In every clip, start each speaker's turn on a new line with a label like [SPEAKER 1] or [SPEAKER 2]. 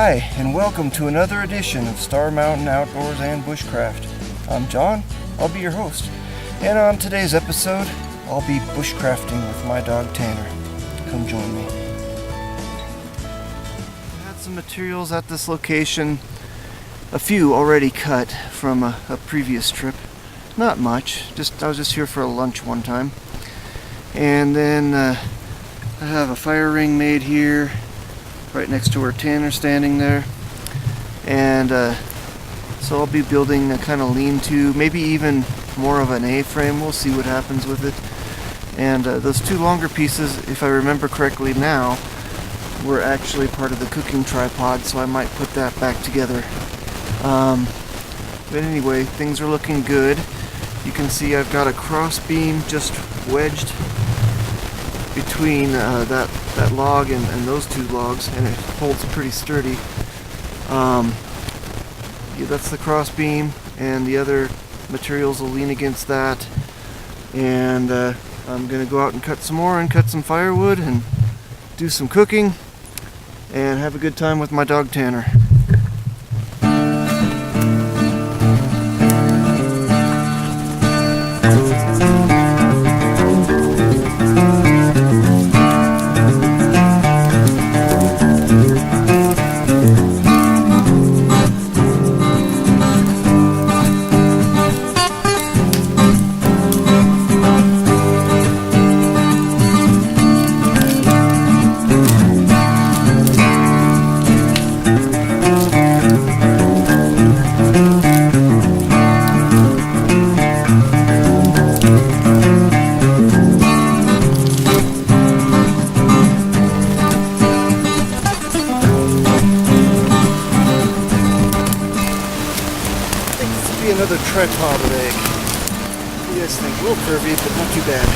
[SPEAKER 1] Hi, and welcome to another edition of Star Mountain Outdoors and Bushcraft. I'm John, I'll be your host, and on today's episode, I'll be bushcrafting with my dog Tanner. Come join me. I had some materials at this location, a few already cut from a previous trip. Not much, I was just here for a lunch one time. And then I have a fire ring made here, right next to where Tanner's standing there. And so I'll be building a kind of lean-to, maybe even more of an A-frame. We'll see what happens with it. And those two longer pieces, if I remember correctly now, were actually part of the cooking tripod, so I might put that back together. But anyway, things are looking good. You can see I've got a cross beam just wedged between that log and those two logs, and it holds pretty sturdy. Yeah, that's the cross beam, and the other materials will lean against that. And I'm gonna go out and cut some more and cut some firewood and do some cooking and have a good time with my dog Tanner. Another tripod leg. What do you guys think? A little curvy, but not too bad.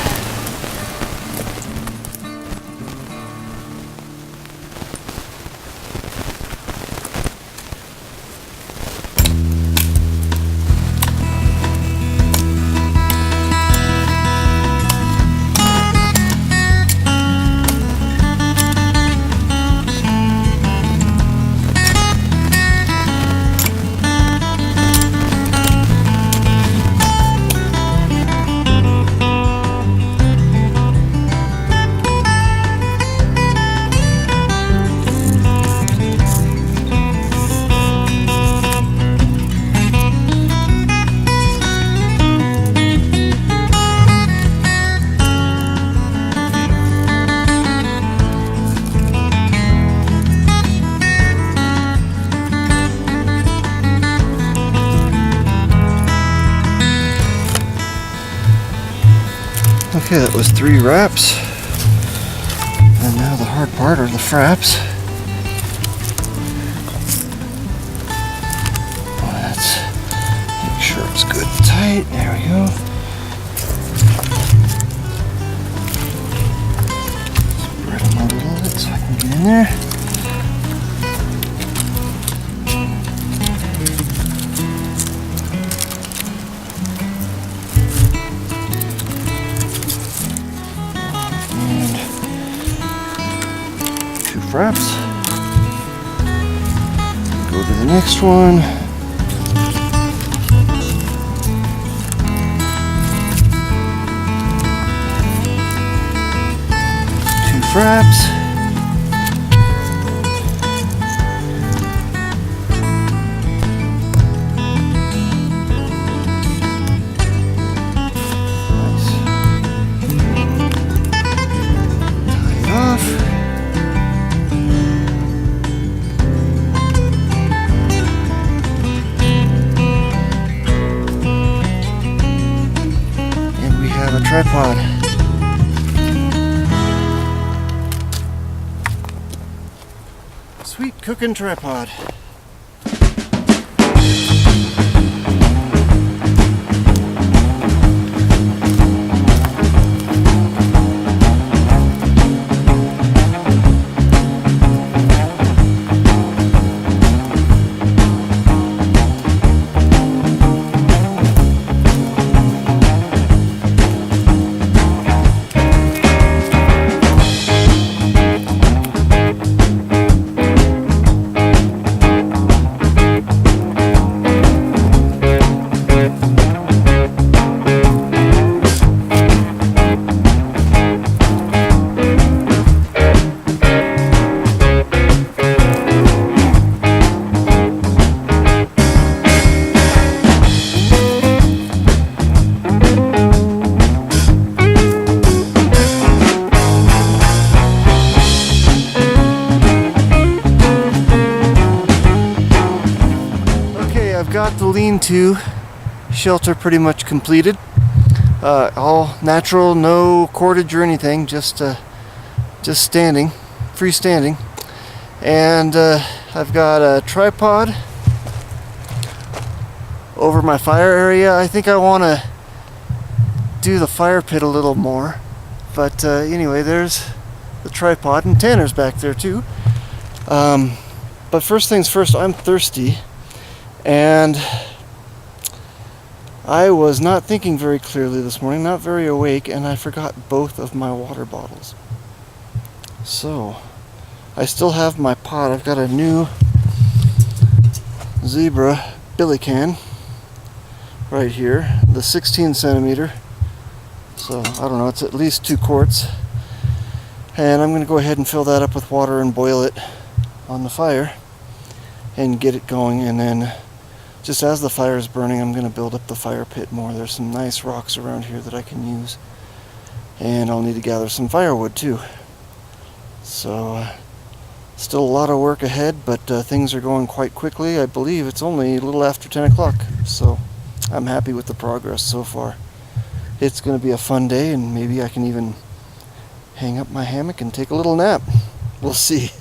[SPEAKER 1] Okay, that was 3 wraps, and now the hard part are the fraps. Let's make sure it's good and tight. There we go. Spread them a little bit so I can get in there. Fraps. Go to the next one. 2 fraps. Nice. Tie it off. Tripod. Sweet cooking tripod. lean-to shelter pretty much completed. All natural, no cordage or anything, just standing, freestanding. And I've got a tripod over my fire area. I think I want to do the fire pit a little more, but anyway, there's the tripod, and Tanner's back there too. But first things first, I'm thirsty, and I was not thinking very clearly this morning, not very awake, and I forgot both of my water bottles. So I still have my pot. I've got a new Zebra billy can right here, the 16 centimeter. So I don't know, it's at least 2 quarts. And I'm going to go ahead and fill that up with water and boil it on the fire and get it going. And then just as the fire is burning, I'm going to build up the fire pit more. There's some nice rocks around here that I can use. And I'll need to gather some firewood too. So still a lot of work ahead, but things are going quite quickly. I believe it's only a little after 10 o'clock. So I'm happy with the progress so far. It's going to be a fun day, and maybe I can even hang up my hammock and take a little nap. We'll see.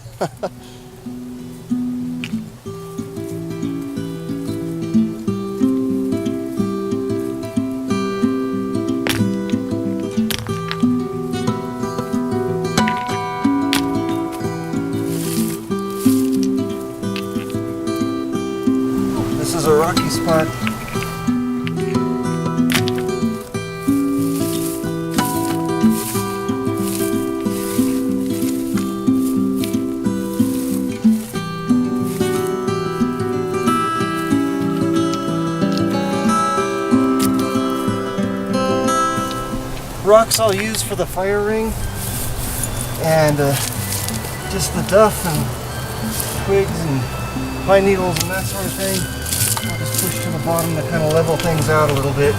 [SPEAKER 1] This is a rocky spot. Rocks I'll use for the fire ring, and just the duff and twigs and pine needles and that sort of thing. I'll just push to the bottom to kind of level things out a little bit.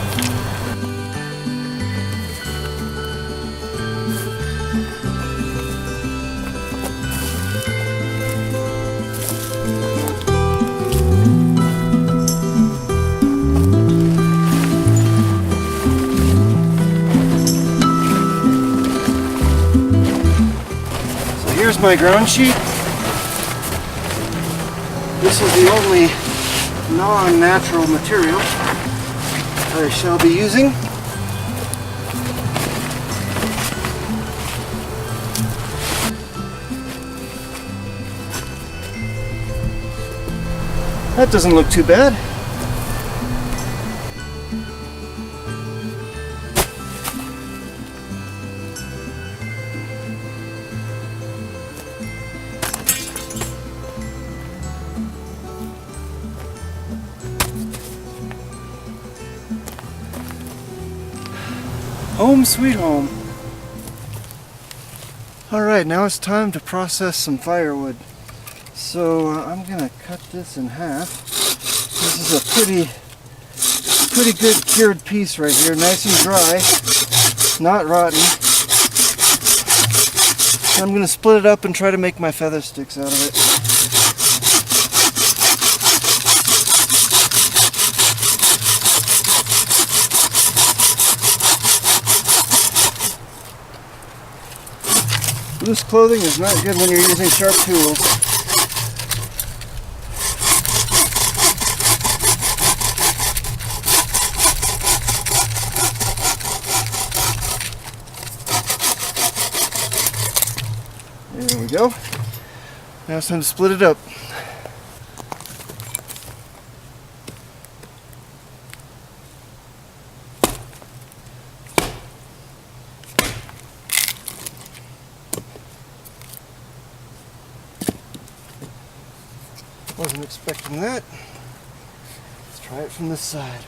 [SPEAKER 1] Here's my ground sheet. This is the only non-natural material I shall be using. That doesn't look too bad. Home sweet home. Alright, now it's time to process some firewood. So I'm gonna cut this in half. This is a pretty good cured piece right here, nice and dry, not rotten. I'm gonna split it up and try to make my feather sticks out of it. Loose clothing is not good when you're using sharp tools. There we go. Now it's time to split it up. Wasn't expecting that. Let's try it from this side.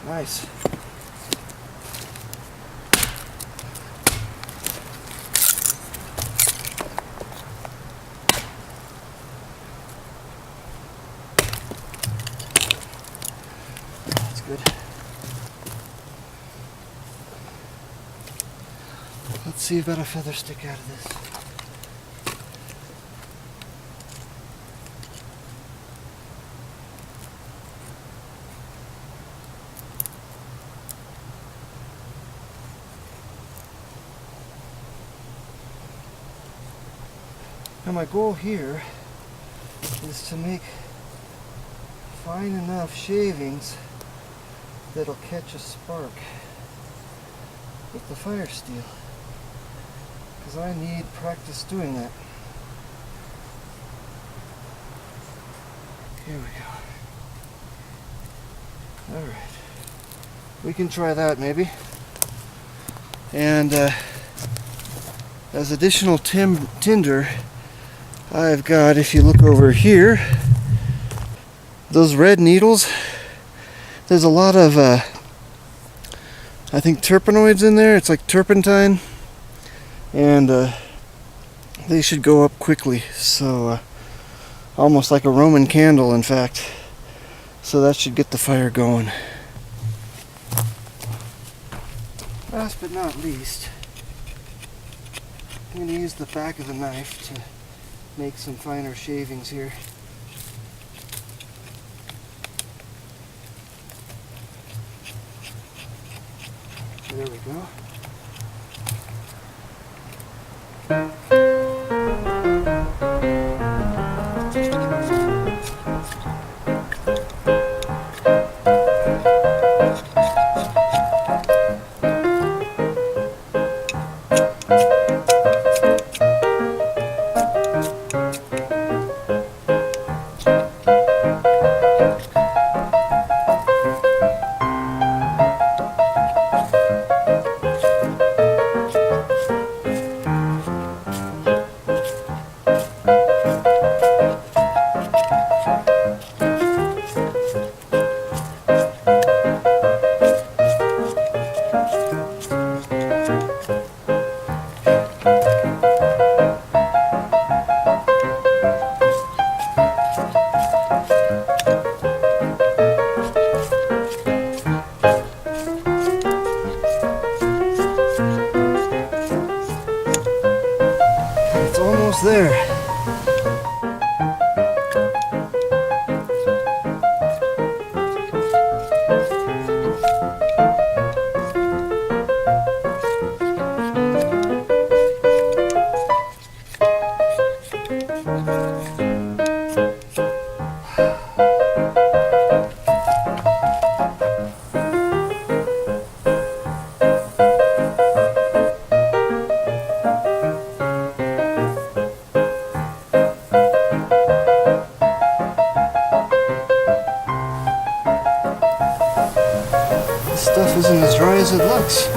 [SPEAKER 1] Nice. That's good. Let's see about a feather stick out of this. Now my goal here is to make fine enough shavings that'll catch a spark with the fire steel, because I need practice doing that. Here we go. Alright. We can try that maybe. And as additional tinder, I've got, if you look over here, those red needles. There's a lot of, I think, terpenoids in there. It's like turpentine. And they should go up quickly. So, almost like a Roman candle, in fact. So that should get the fire going. Last but not least, I'm going to use the back of the knife to make some finer shavings here. There we go. There. Stuff isn't as dry as it looks.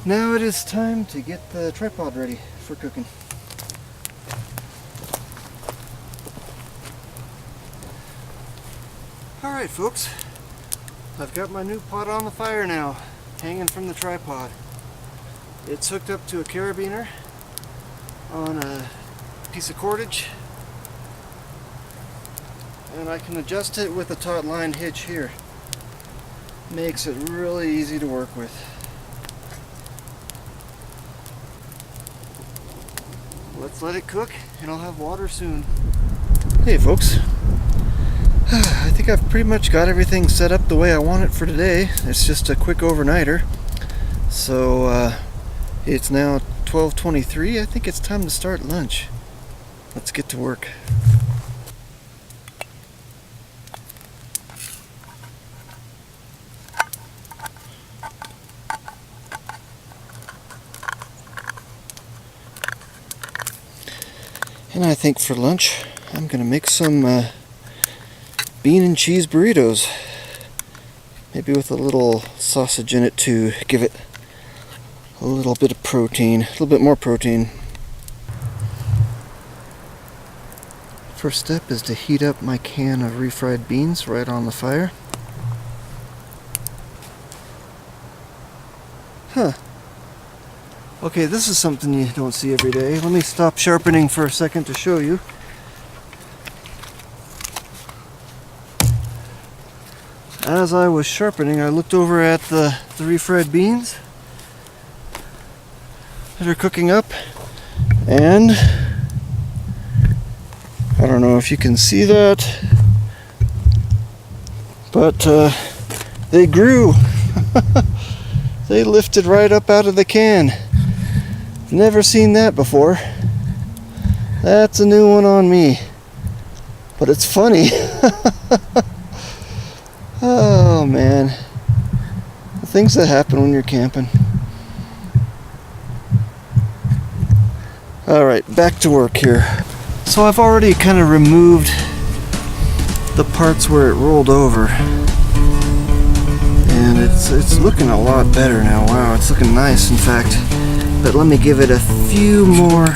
[SPEAKER 1] Now it is time to get the tripod ready for cooking. Alright folks, I've got my new pot on the fire now, hanging from the tripod. It's hooked up to a carabiner on a piece of cordage, and I can adjust it with a taut line hitch here. Makes it really easy to work with. Let's let it cook and I'll have water soon. Hey folks, I think I've pretty much got everything set up the way I want it for today. It's just a quick overnighter. So it's now 12:23. I think it's time to start lunch. Let's get to work. And I think for lunch, I'm going to make some bean and cheese burritos. Maybe with a little sausage in it to give it a little bit of protein, a little bit more protein. First step is to heat up my can of refried beans right on the fire. Huh. Okay, this is something you don't see every day. Let me stop sharpening for a second to show you. As I was sharpening, I looked over at the refried beans that are cooking up, and I don't know if you can see that, but they grew. They lifted right up out of the can. Never seen that before. That's a new one on me, but it's funny. Oh man, the things that happen when you're camping. Alright, back to work here. So I've already kind of removed the parts where it rolled over, and it's looking a lot better now. Wow, it's looking nice, in fact. But let me give it a few more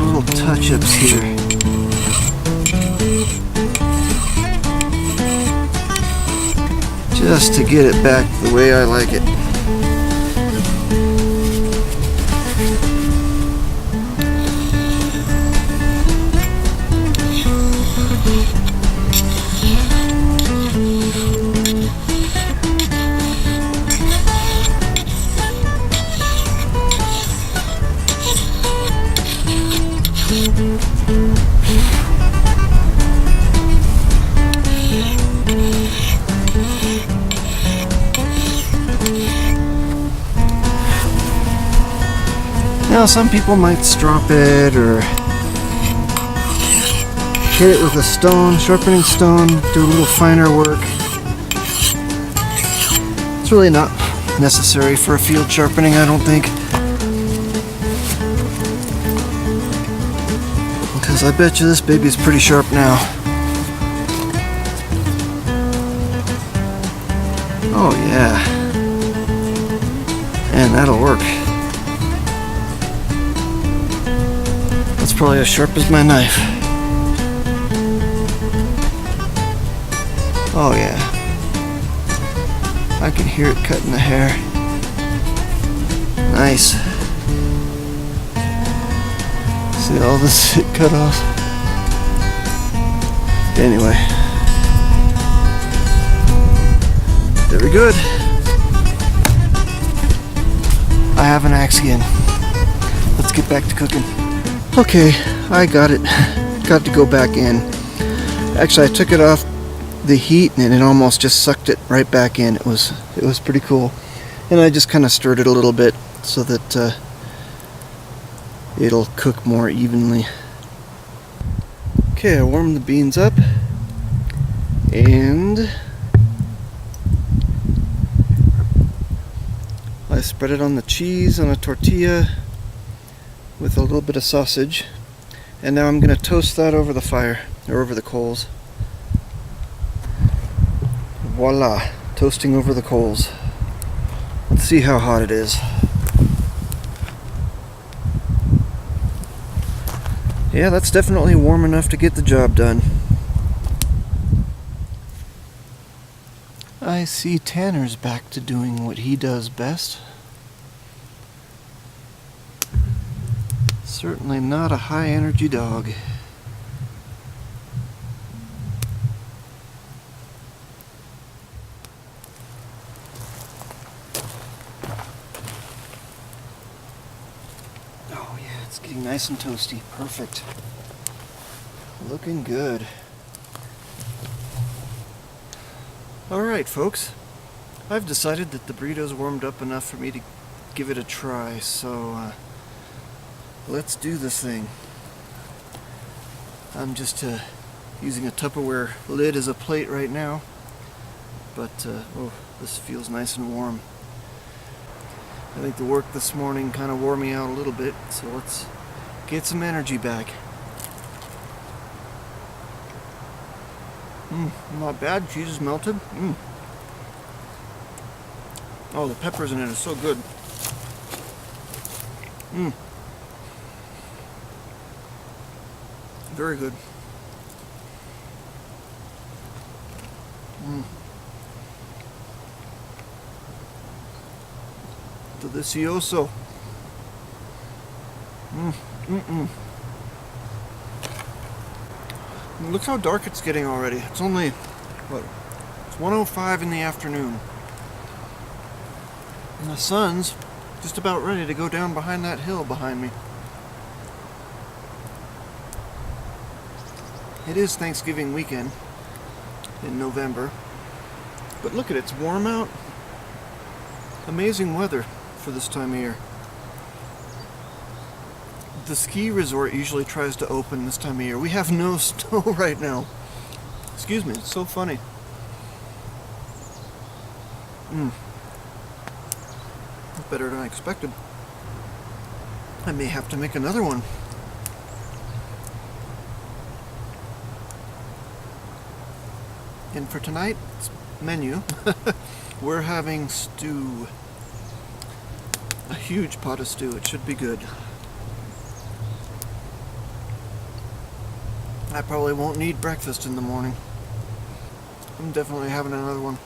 [SPEAKER 1] little touch-ups here. Just to get it back the way I like it. Now some people might strop it or hit it with a stone, sharpening stone, do a little finer work. It's really not necessary for a field sharpening, I don't think. Because I bet you this baby's pretty sharp now. Oh yeah. And that'll work. That's probably as sharp as my knife. Oh yeah. I can hear it cutting the hair. Nice. See all this cut off? Anyway. Very good. I have an axe again. Let's get back to cooking. Okay, I got it. Got to go back in. Actually, I took it off the heat and it almost just sucked it right back in. It was pretty cool. And I just kind of stirred it a little bit so that it'll cook more evenly. Okay, I warmed the beans up and I spread it on the cheese on a tortilla with a little bit of sausage, and now I'm going to toast that over the fire, or over the coals. Voila, toasting over the coals. Let's see how hot it is. Yeah, that's definitely warm enough to get the job done. I see Tanner's back to doing what he does best. Certainly not a high energy dog. Oh yeah, it's getting nice and toasty. Perfect. Looking good. Alright folks, I've decided that the burrito's warmed up enough for me to give it a try, so let's do this thing. I'm just using a Tupperware lid as a plate right now, but oh, this feels nice and warm. I think the work this morning kind of wore me out a little bit, so let's get some energy back. Not bad. Cheese is melted. Oh, the peppers in it is so good. Very good. Delicioso. Look how dark it's getting already. It's only, what? It's 1:05 in the afternoon. And the sun's just about ready to go down behind that hill behind me. It is Thanksgiving weekend in November. But look at it, it's warm out. Amazing weather for this time of year. The ski resort usually tries to open this time of year. We have no snow right now. Excuse me, it's so funny. Better than I expected. I may have to make another one. And for tonight's menu, we're having stew. A huge pot of stew. It should be good. I probably won't need breakfast in the morning. I'm definitely having another one.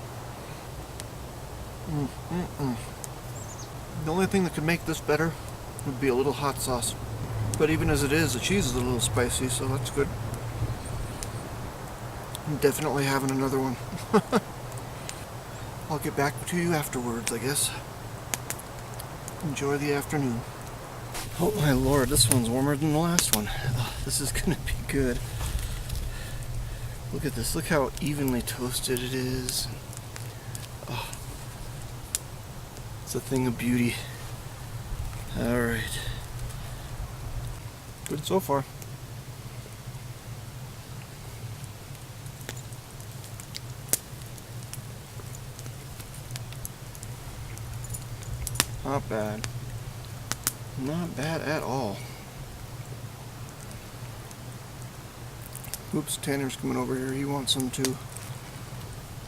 [SPEAKER 1] The only thing that could make this better would be a little hot sauce. But even as it is, the cheese is a little spicy, so that's good. I'm definitely having another one. I'll get back to you afterwards, I guess. Enjoy the afternoon. Oh my lord, this one's warmer than the last one. Oh, this is gonna be good. Look at this, look how evenly toasted it is. Oh, it's a thing of beauty. Alright. Good so far. Not bad. Not bad at all. Oops, Tanner's coming over here. He wants some too.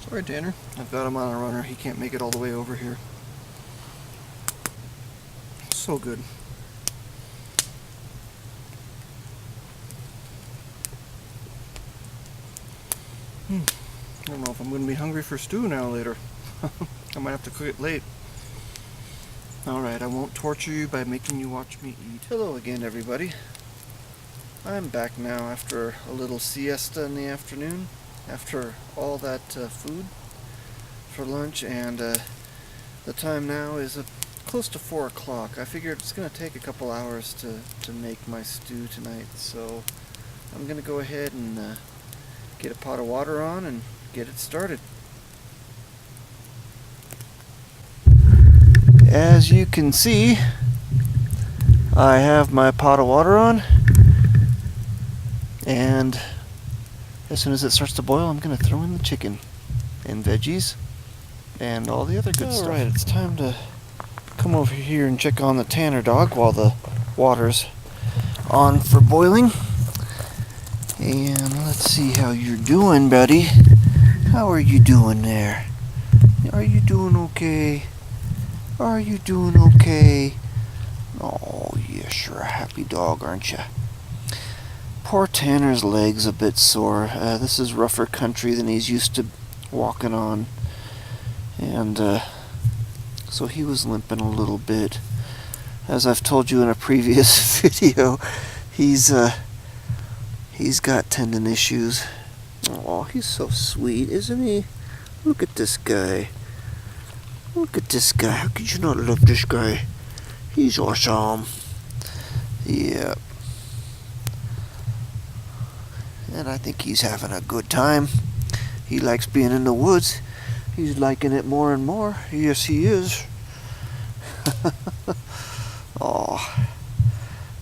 [SPEAKER 1] Sorry, Tanner. I've got him on a runner. He can't make it all the way over here. So good. I don't know if I'm going to be hungry for stew now later. I might have to cook it late. Alright, I won't torture you by making you watch me eat. Hello again, everybody. I'm back now after a little siesta in the afternoon, after all that food for lunch, and the time now is close to 4 o'clock. I figured it's going to take a couple hours to make my stew tonight, so I'm going to go ahead and get a pot of water on and get it started. As you can see, I have my pot of water on, and as soon as it starts to boil, I'm going to throw in the chicken and veggies and all the other good stuff. Alright, it's time to come over here and check on the Tanner dog while the water's on for boiling. And let's see how you're doing, buddy. How are you doing there? Are you doing okay? Are you doing okay? Oh, yes, you're a happy dog, aren't you? Poor Tanner's leg's a bit sore. This is rougher country than he's used to walking on. And so he was limping a little bit. As I've told you in a previous video, he's got tendon issues. Oh, he's so sweet, isn't he? Look at this guy. Look at this guy. How could you not love this guy? He's awesome. Yeah. And I think he's having a good time. He likes being in the woods. He's liking it more and more. Yes, he is. Oh,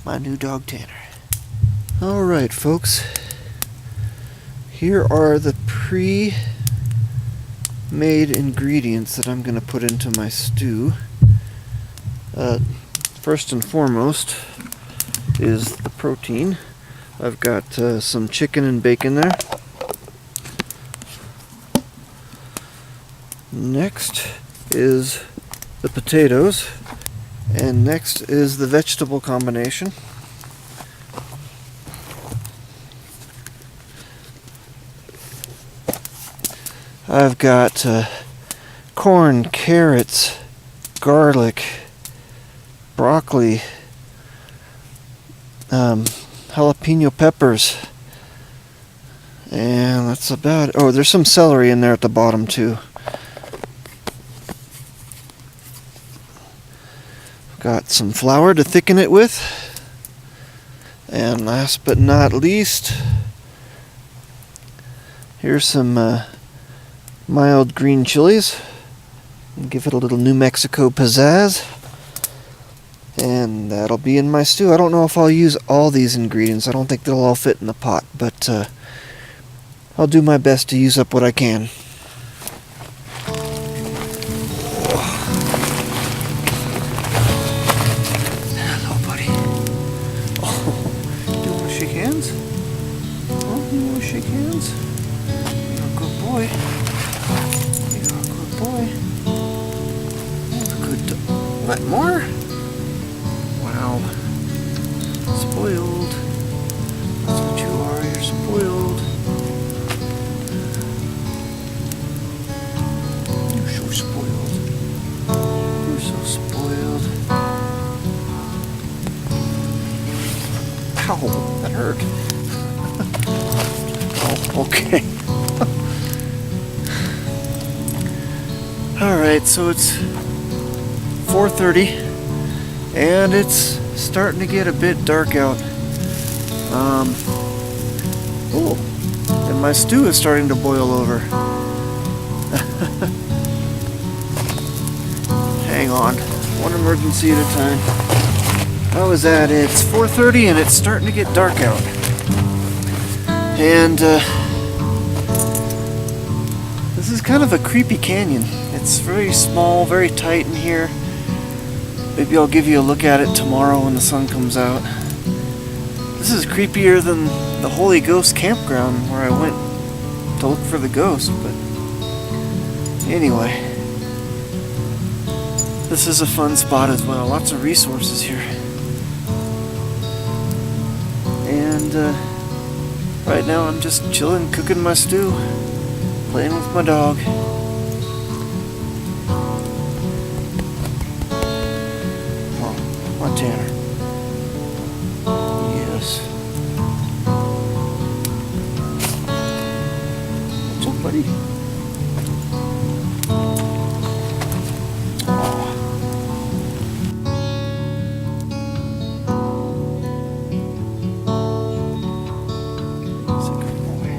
[SPEAKER 1] my new dog Tanner. Alright, folks. Here are the pre-made ingredients that I'm going to put into my stew. First and foremost is the protein. I've got some chicken and bacon there. Next is the potatoes, and next is the vegetable combination. I've got corn, carrots, garlic, broccoli, jalapeno peppers, and that's about it. Oh, there's some celery in there at the bottom too. Got some flour to thicken it with, and last but not least, here's some mild green chilies. Give it a little New Mexico pizzazz, and that'll be in my stew. I don't know if I'll use all these ingredients. I don't think they'll all fit in the pot, but I'll do my best to use up what I can. Hello, buddy. Oh, you want to shake hands? Oh, you want to shake hands? You're a good boy. You're a good boy. Good. What more? Wow. Spoiled. That's what you are. You're spoiled. You're so spoiled. You're so spoiled. Ow, that hurt. Oh, okay. Alright, so it's 4:30 and it's starting to get a bit dark out. Oh, and my stew is starting to boil over. Hang on, one emergency at a time. How is that? It's 4:30 and it's starting to get dark out. And this is kind of a creepy canyon. It's very small, very tight in here. Maybe I'll give you a look at it tomorrow when the sun comes out. This is creepier than the Holy Ghost campground where I went to look for the ghost, but anyway. This is a fun spot as well. Lots of resources here. And right now I'm just chilling, cooking my stew, playing with my dog. Tanner. Yes. What's up, buddy? He's a good boy.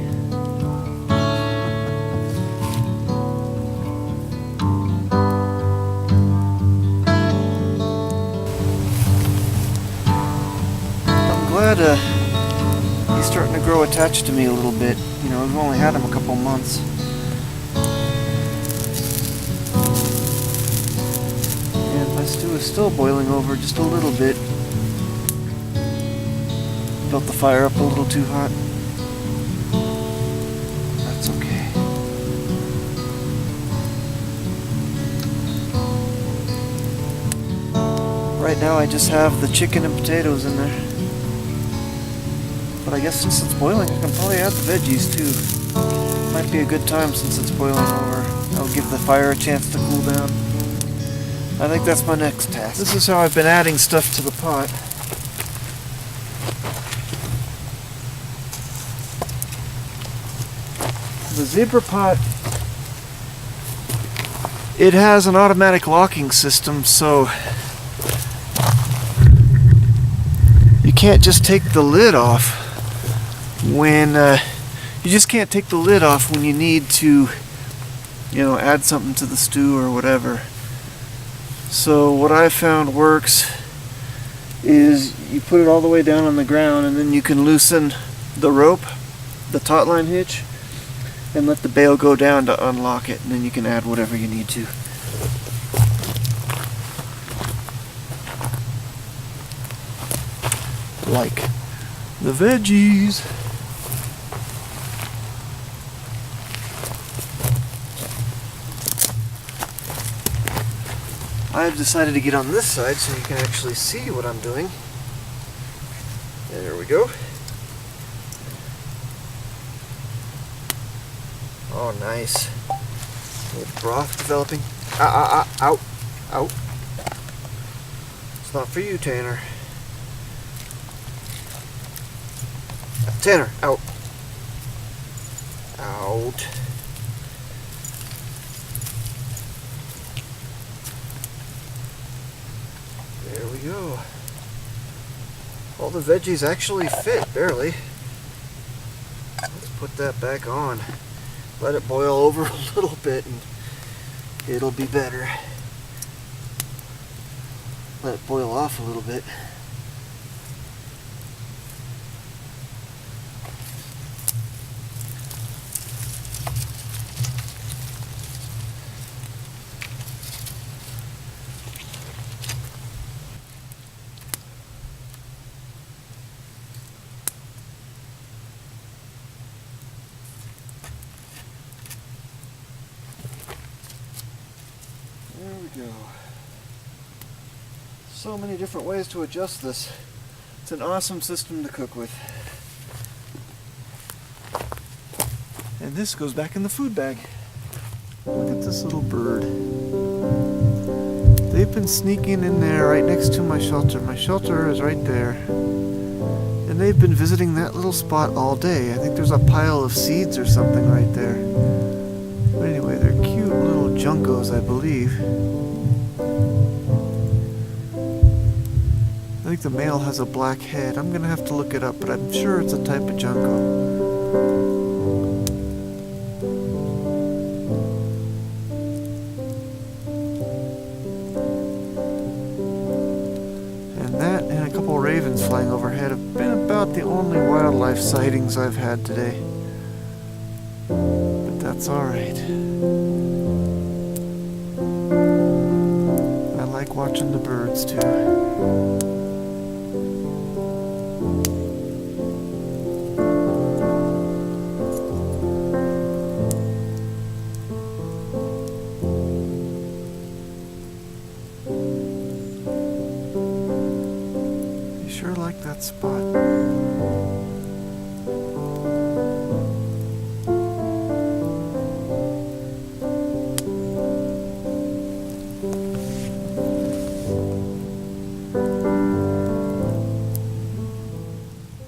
[SPEAKER 1] He's starting to grow attached to me a little bit. You know, we've only had him a couple months. And my stew is still boiling over just a little bit. Built the fire up a little too hot. That's okay. Right now I just have the chicken and potatoes in there. But I guess since it's boiling, I can probably add the veggies too. Might be a good time since it's boiling over. I'll give the fire a chance to cool down. I think that's my next task. This is how I've been adding stuff to the pot. The zebra pot, it has an automatic locking system, so you can't just take the lid off when you just can't take the lid off when you need to, you know, add something to the stew or whatever. So what I found works is you put it all the way down on the ground, and then you can loosen the rope, the taut line hitch, and let the bail go down to unlock it, and then you can add whatever you need to. Like the veggies. I've decided to get on this side so you can actually see what I'm doing. There we go. Oh, nice. A little broth developing. Out. It's not for you, Tanner. Tanner, out. Out. There we go. All the veggies actually fit, barely. Let's put that back on. Let it boil over a little bit and it'll be better. Let it boil off a little bit. There we go. So many different ways to adjust this. It's an awesome system to cook with. And this goes back in the food bag. Look at this little bird. They've been sneaking in there right next to my shelter. My shelter is right there. And they've been visiting that little spot all day. I think there's a pile of seeds or something right there. But anyway, they're cute little juncos, I believe. I think the male has a black head. I'm gonna have to look it up, but I'm sure it's a type of junco. And that and a couple ravens flying overhead have been about the only wildlife sightings I've had today. But that's alright. I like watching the birds too. Sure like that spot.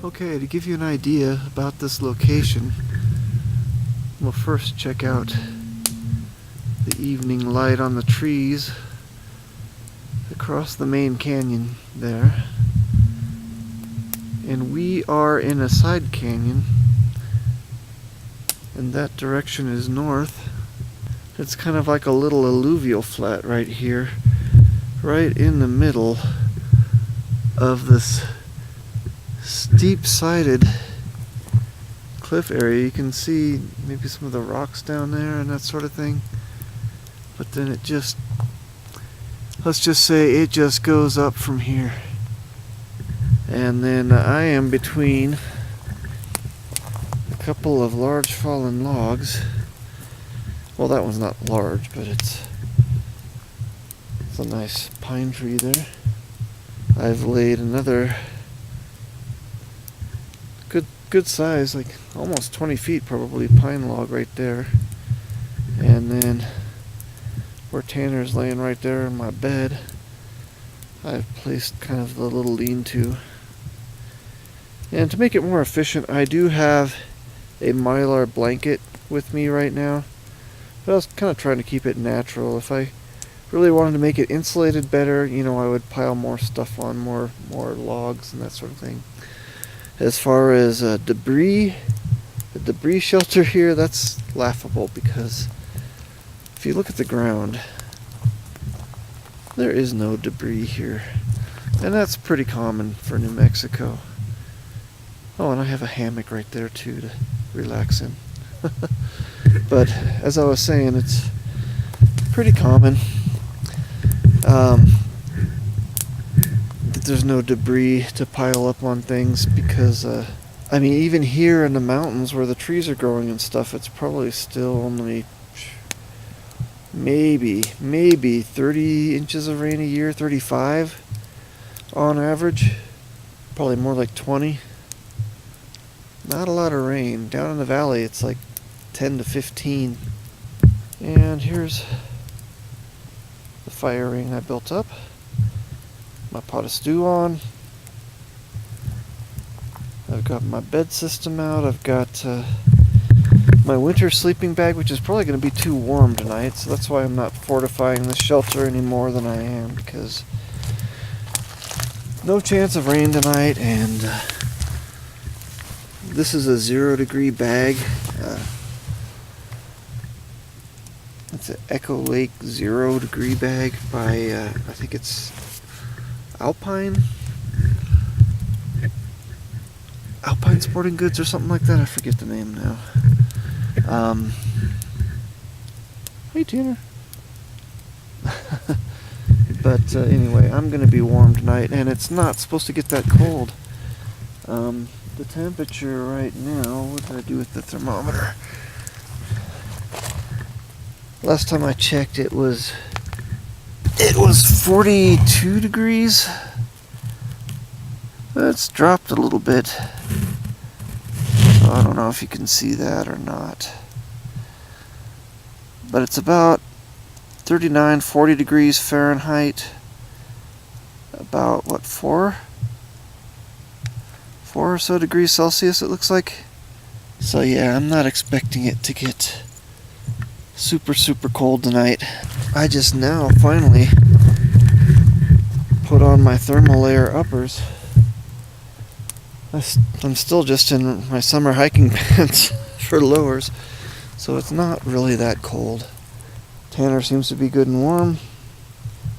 [SPEAKER 1] Okay, to give you an idea about this location, we'll first check out the evening light on the trees across the main canyon there. And we are in a side canyon, and that direction is north. It's kind of like a little alluvial flat right here, right in the middle of this steep-sided cliff area. You can see maybe some of the rocks down there and that sort of thing, but then it just, let's just say it just goes up from here. And then I am between a couple of large fallen logs. Well, that one's not large, but it's a nice pine tree there. I've laid another good size, like almost 20 feet probably, pine log right there. And then where Tanner's laying right there in my bed, I've placed kind of the little lean-to. And to make it more efficient, I do have a mylar blanket with me right now. But I was kind of trying to keep it natural. If I really wanted to make it insulated better, you know, I would pile more stuff on, more logs and that sort of thing. As far as debris, the debris shelter here, that's laughable because if you look at the ground, there is no debris here. And that's pretty common for New Mexico. Oh, and I have a hammock right there too to relax in. But as I was saying, it's pretty common that there's no debris to pile up on things because, I mean, even here in the mountains where the trees are growing and stuff, it's probably still only maybe 30 inches of rain a year, 35 on average. Probably more like 20. Not a lot of rain. Down in the valley it's like 10 to 15. And here's the fire ring I built up. My pot of stew on. I've got my bed system out. I've got my winter sleeping bag, which is probably going to be too warm tonight, so that's why I'm not fortifying the shelter any more than I am, because no chance of rain tonight. And this is a 0-degree bag. It's an Echo Lake 0-degree bag by I think it's Alpine Sporting Goods or something like that. I forget the name now. Hey Tanner. But anyway, I'm going to be warm tonight, and it's not supposed to get that cold. The temperature right now, what did I do with the thermometer? Last time I checked, it was 42 degrees. It's dropped a little bit. So I don't know if you can see that or not. But it's about 39, 40 degrees Fahrenheit. About, what, 4 or so degrees Celsius it looks like. So yeah, I'm not expecting it to get super cold tonight. I just now finally put on my thermal layer uppers. I'm still just in my summer hiking pants for lowers, so it's not really that cold. Tanner seems to be good and warm.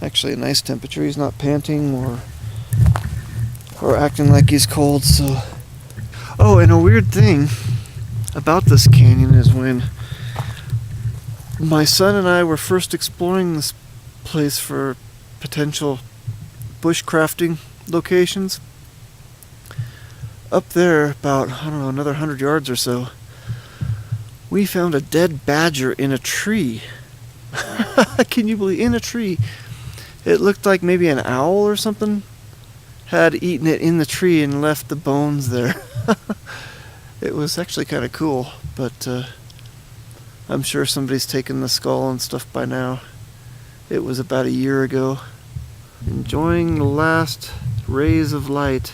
[SPEAKER 1] Actually a nice temperature. He's not panting or acting like he's cold. So, oh, and a weird thing about this canyon is when my son and I were first exploring this place for potential bushcrafting locations, up there about, I don't know, another 100 yards or so, we found a dead badger in a tree. Can you believe? In a tree. It looked like maybe an owl or something had eaten it in the tree and left the bones there. It was actually kind of cool, but I'm sure somebody's taken the skull and stuff by now. It was about a year ago. Enjoying the last rays of light,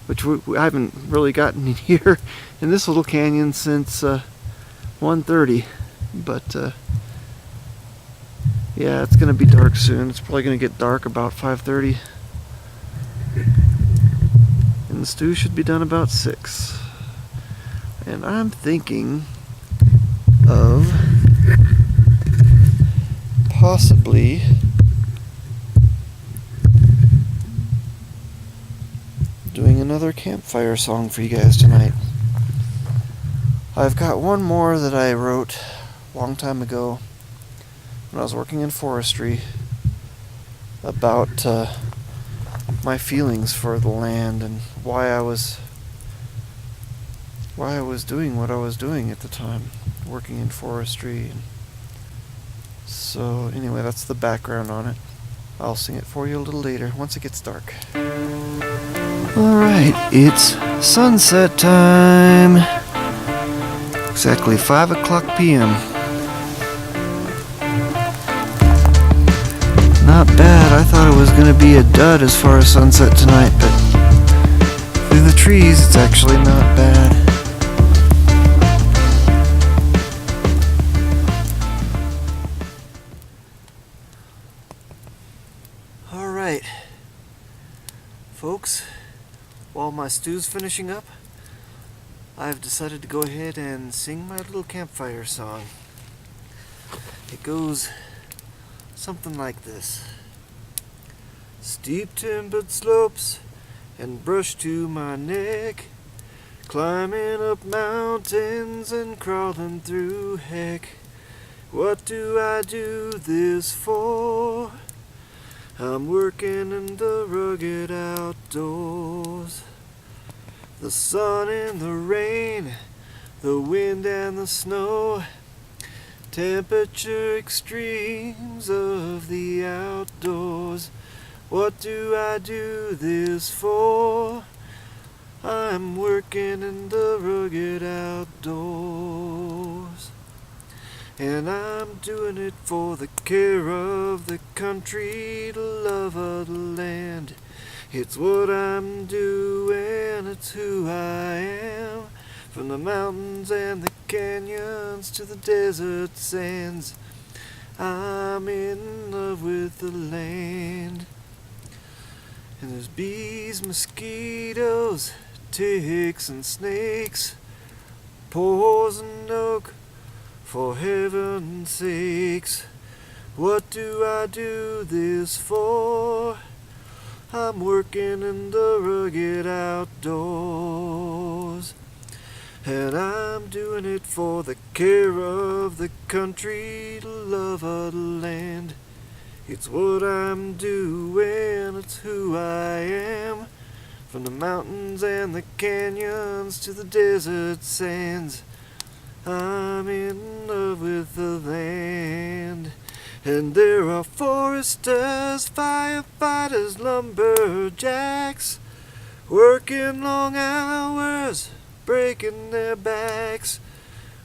[SPEAKER 1] which I haven't really gotten here in this little canyon since 1:30. But yeah, it's going to be dark soon. It's probably going to get dark about 5:30. And the stew should be done about 6. And I'm thinking of possibly doing another campfire song for you guys tonight. I've got one more that I wrote a long time ago when I was working in forestry about my feelings for the land and why I was doing what I was doing at the time, working in forestry. So anyway, that's the background on it. I'll sing it for you a little later once it gets dark. Alright, it's sunset time. Exactly 5 o'clock p.m. Not bad. I thought it was going to be a dud as far as sunset tonight, but through the trees it's actually not bad. Alright, folks, while my stew's finishing up, I've decided to go ahead and sing my little campfire song. It goes something like this. Steep timbered slopes and brush to my neck, climbing up mountains and crawling through heck. What do I do this for? I'm working in the rugged outdoors. The sun and the rain, the wind and the snow, Temperature extremes of the outdoors. What do I do this for? I'm working in the rugged outdoors. And I'm doing it for the care of the country, the love of the land. It's what I'm doing, it's who I am. From the mountains and the canyons to the desert sands, I'm in love with the land. And there's bees, mosquitoes, ticks and snakes, poison oak, for heaven's sakes. What do I do this for? I'm working in the rugged outdoors. And I'm doing it for the care of the country, the love of the land. It's what I'm doing, it's who I am. From the mountains and the canyons to the desert sands, I'm in love with the land. And there are foresters, firefighters, lumberjacks, working long hours, breaking their backs.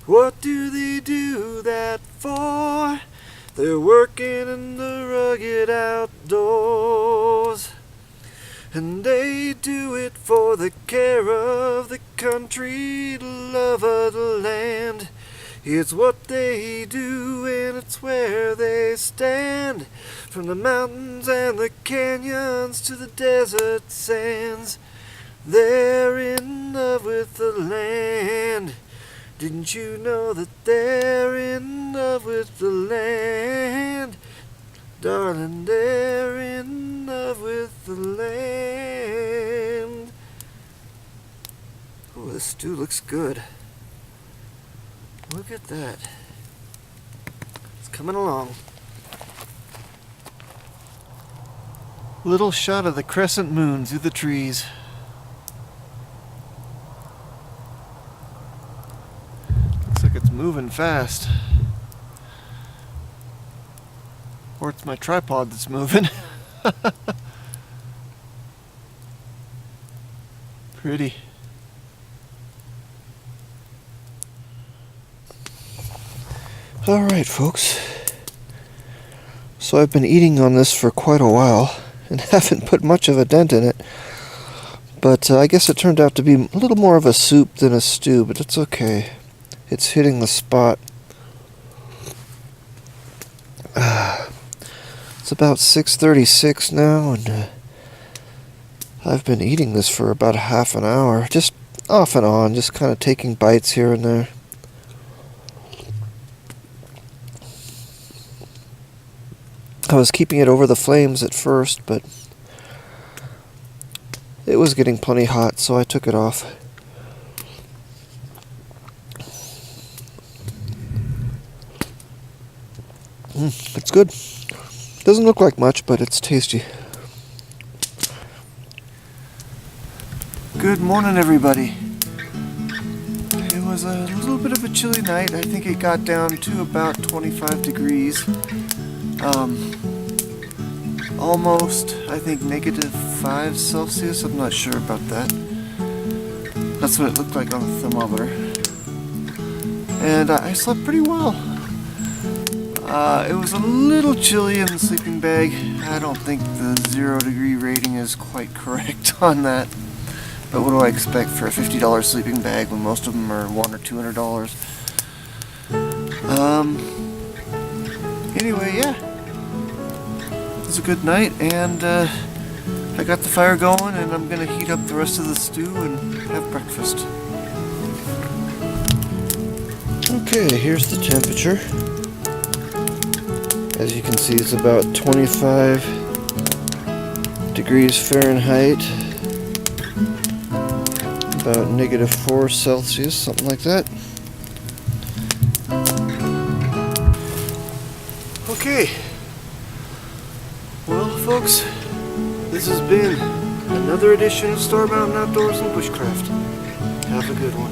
[SPEAKER 1] What do they do that for? They're working in the rugged outdoors. And they do it for the care of the country, the love of the land. It's what they do and it's where they stand. From the mountains and the canyons to the desert sands, they're in love with the land. Didn't you know that they're in love with the land? Darling, they're in love with the land. Oh, this stew looks good. Look at that. It's coming along. Little shot of the crescent moon through the trees. Looks like it's moving fast. Or it's my tripod that's moving. Pretty. Alright, folks. So I've been eating on this for quite a while and haven't put much of a dent in it. But I guess it turned out to be a little more of a soup than a stew, but it's okay. It's hitting the spot. It's about 6:36 now, and I've been eating this for about a half an hour, just off and on, just kind of taking bites here and there. I was keeping it over the flames at first, but it was getting plenty hot, so I took it off. It's good. Doesn't look like much, but it's tasty. Good morning, everybody. It was a little bit of a chilly night. I think it got down to about 25 degrees. Almost, I think, -5 Celsius. I'm not sure about that. That's what it looked like on the thermometer. And I slept pretty well. It was a little chilly in the sleeping bag. I don't think the 0-degree rating is quite correct on that. But what do I expect for a $50 sleeping bag when most of them are $100 or $200? Anyway, yeah. It was a good night, and I got the fire going, and I'm going to heat up the rest of the stew and have breakfast. Okay, here's the temperature. As you can see, it's about 25 degrees Fahrenheit, about -4 Celsius, something like that. Okay. Well, folks, this has been another edition of Star Mountain Outdoors and Bushcraft. Have a good one.